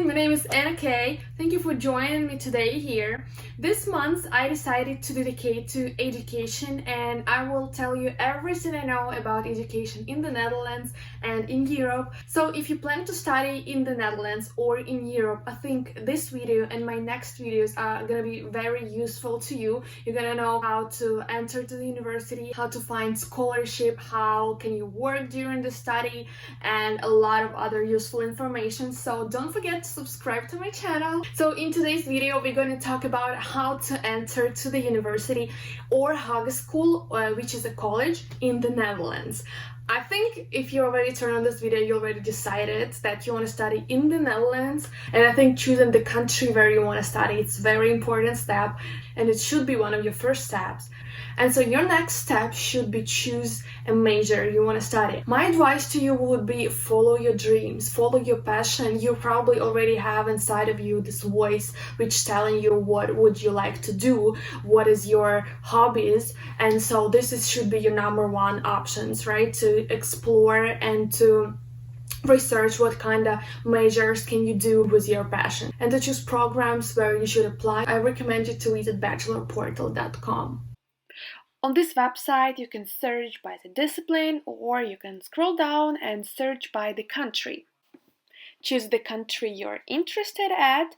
everyone, my name is Anna Kay. Thank you for joining me today here. This month I decided to dedicate to education and I will tell you everything I know about education in the Netherlands and in Europe. So if you plan to study in the Netherlands or in Europe, I think this video and my next videos are gonna be very useful to you. You're gonna know how to enter to the university, how to find scholarship, how can you work during the study, and a lot of other useful information. So don't forget to subscribe to my channel. So in today's video we're going to talk about how to enter to the university or hogeschool, which is a college in the Netherlands. I think if you already turned on this video, you already decided that you want to study in the Netherlands, and I think choosing the country where you want to study, it's a very important step and it should be one of your first steps. And so your next step should be choose a major you want to study. My advice to you would be follow your dreams, follow your passion. You probably already have inside of you this voice which telling you what would you like to do, what is your hobbies, and so should be your number one options, right? To explore and to research what kind of majors can you do with your passion, and to choose programs where you should apply. I recommend you to visit bachelorportal.com. On this website, you can search by the discipline or you can scroll down and search by the country. Choose the country you're interested at.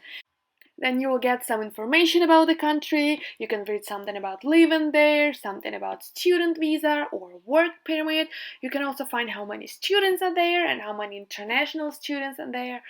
Then you will get some information about the country. You can read something about living there, something about student visa or work permit. You can also find how many students are there and how many international students are there.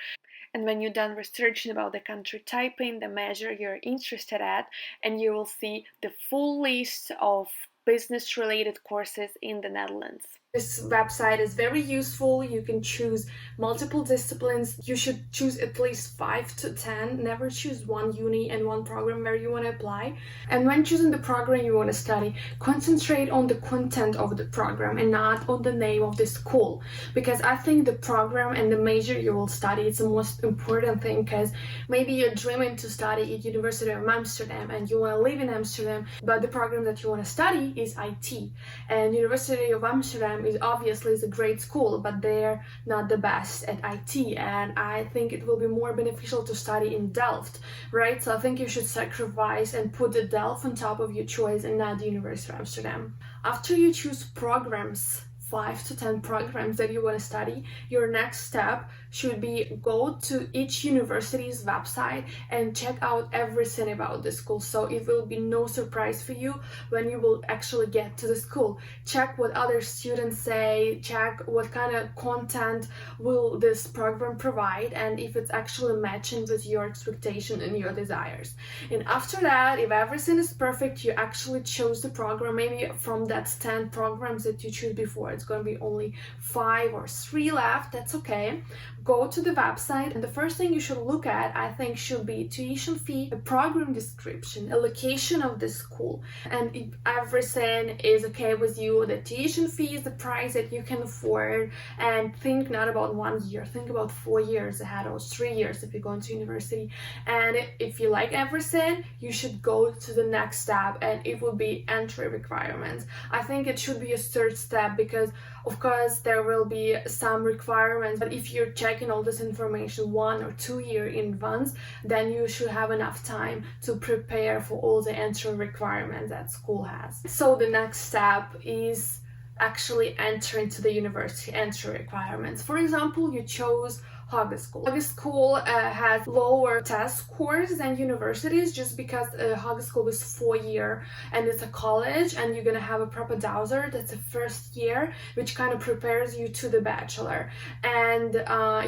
And when you're done researching about the country, type in the major you're interested at and you will see the full list of business-related courses in the Netherlands. This website is very useful. You can choose multiple disciplines. You should choose at least 5 to 10. Never choose one uni and one program where you want to apply. And when choosing the program you want to study, concentrate on the content of the program and not on the name of the school. Because I think the program and the major you will study is the most important thing, because maybe you're dreaming to study at University of Amsterdam and you want to live in Amsterdam, but the program that you want to study is IT. And University of Amsterdam is obviously a great school, but they're not the best at IT, and I think it will be more beneficial to study in Delft, right? So I think you should sacrifice and put the Delft on top of your choice and not the University of Amsterdam. After you choose programs, 5 to 10 programs that you want to study, your next step should be go to each university's website and check out everything about the school, so it will be no surprise for you when you will actually get to the school. Check what other students say, check what kind of content will this program provide, and if it's actually matching with your expectation and your desires. And after that, if everything is perfect, you actually chose the program. Maybe from that 10 programs that you choose before, it's going to be only 5 or 3 left. That's okay. Go to the website, and the first thing you should look at, I think, should be tuition fee, a program description, a location of the school, and if everything is okay with you, the tuition fee is the price that you can afford, and think not about 1 year, think about 4 years ahead or 3 years if you're going to university. And if you like everything, you should go to the next step, and it will be entry requirements. I think it should be a third step, because of course there will be some requirements, but if you're checking all this information 1 or 2 years in advance, then you should have enough time to prepare for all the entry requirements that school has. So the next step is actually entering to the university entry requirements. For example, you chose Hogeschool. Hogeschool has lower test scores than universities, just because Hogeschool is 4 years and it's a college, and you're gonna have a propedeuzer, that's a first year, which kind of prepares you to the bachelor. And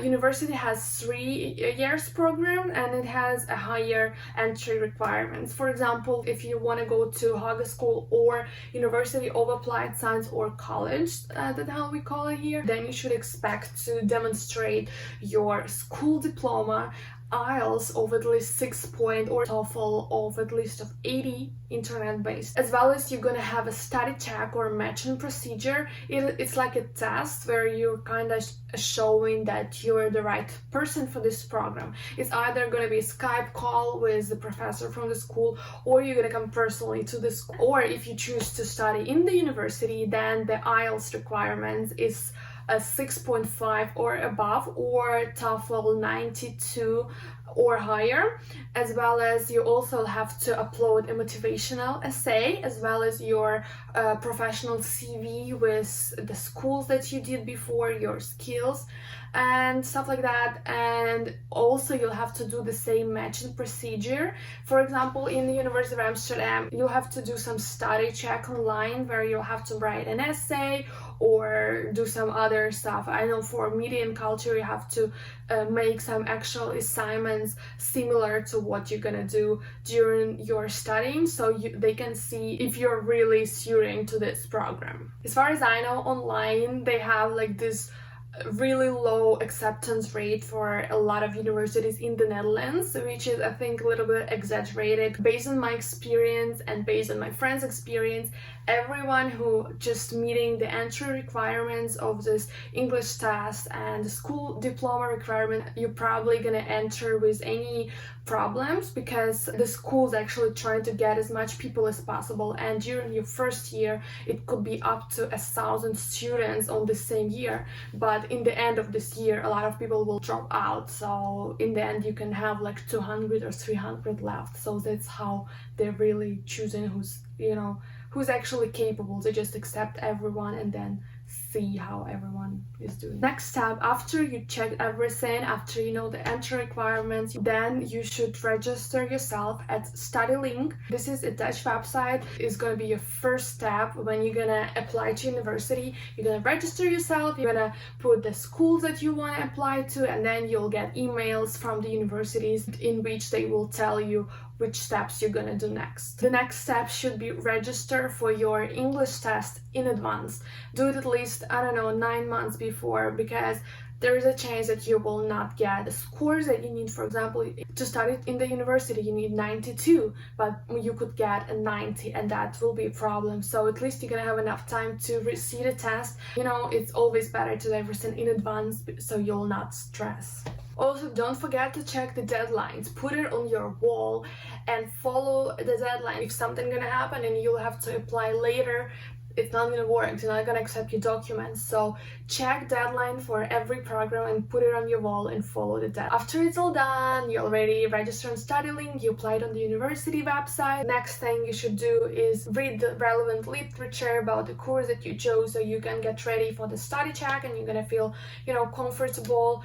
university has 3 years program, and it has a higher entry requirements. For example, if you want to go to Hogeschool or University of Applied Science or college, that's how we call it here, then you should expect to demonstrate your school diploma, IELTS of at least 6 point, or TOEFL of at least of 80 internet-based. As well as you're gonna have a study check or matching procedure. It's like a test where you're kind of showing that you're the right person for this program. It's either gonna be a Skype call with the professor from the school, or you're gonna come personally to the school. Or if you choose to study in the university, then the IELTS requirements is a 6.5 or above, or TOEFL 92 or higher, as well as you also have to upload a motivational essay, as well as your professional CV with the schools that you did before, your skills and stuff like that. And also you'll have to do the same matching procedure. For example, in the University of Amsterdam, you'll have to do some study check online where you'll have to write an essay or do some other stuff. I know for media and culture you have to make some actual assignments similar to what you're gonna do during your studying, so they can see if you're really suiting to this program. As far as I know, online they have like this really low acceptance rate for a lot of universities in the Netherlands, which is, I think, a little bit exaggerated. Based on my experience and based on my friends' experience, everyone who just meeting the entry requirements of this English test and the school diploma requirement, you're probably gonna enter with any problems, because the school's actually trying to get as much people as possible, and during your first year it could be up to 1,000 students on the same year, but in the end of this year a lot of people will drop out, so in the end you can have like 200 or 300 left. So that's how they're really choosing who's actually capable. They just accept everyone and then see how everyone is doing. Next step, after you check everything, after you know the entry requirements, then you should register yourself at StudyLink. This is a Dutch website. It's gonna be your first step when you're gonna apply to university. You're gonna register yourself, you're gonna put the schools that you want to apply to, and then you'll get emails from the universities in which they will tell you which steps you're gonna do next. The next step should be register for your English test in advance. Do it at least, 9 months before, because there is a chance that you will not get the scores that you need. For example, to study in the university you need 92, but you could get a 90, and that will be a problem. So at least you're gonna have enough time to receive the test. It's always better to do everything in advance so you'll not stress. Also, don't forget to check the deadlines. Put it on your wall and follow the deadline. If something gonna happen and you'll have to apply later, it's not gonna work. They're not gonna accept your documents. So check deadline for every program and put it on your wall and follow the deadline. After it's all done, you already registered on StudyLink, you applied on the university website. Next thing you should do is read the relevant literature about the course that you chose, so you can get ready for the study check and you're gonna feel, comfortable.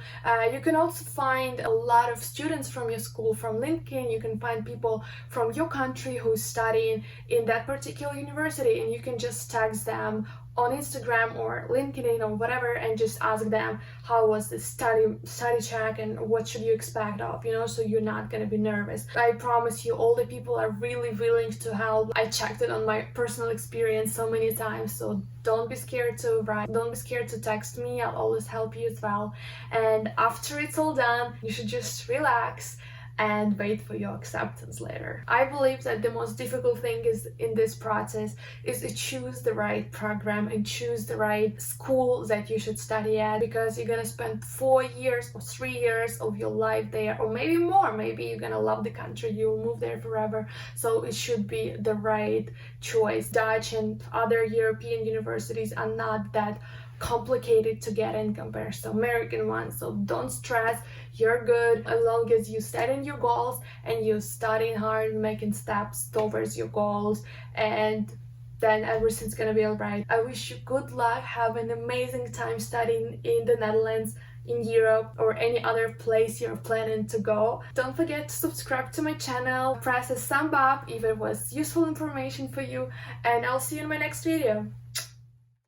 You can also find a lot of students from your school from LinkedIn. You can find people from your country who's studying in that particular university, and you can just text them on Instagram or LinkedIn or whatever and just ask them how was the study check and what should you expect of, so you're not gonna be nervous. I promise you, all the people are really willing to help. I checked it on my personal experience so many times, so don't be scared to write, don't be scared to text me. I'll always help you as well. And after it's all done, you should just relax and wait for your acceptance later. I believe that the most difficult thing is in this process is to choose the right program and choose the right school that you should study at, because you're gonna spend 4 years or 3 years of your life there, or maybe more. Maybe you're gonna love the country, you'll move there forever. So it should be the right choice. Dutch and other European universities are not that complicated to get in compared to American ones, so don't stress. You're good as long as you set in your goals and you're studying hard, making steps towards your goals, and then everything's gonna be alright. I wish you good luck. Have an amazing time studying in the Netherlands, in Europe, or any other place you're planning to go. Don't forget to subscribe to my channel, press a thumb up if it was useful information for you, and I'll see you in my next video.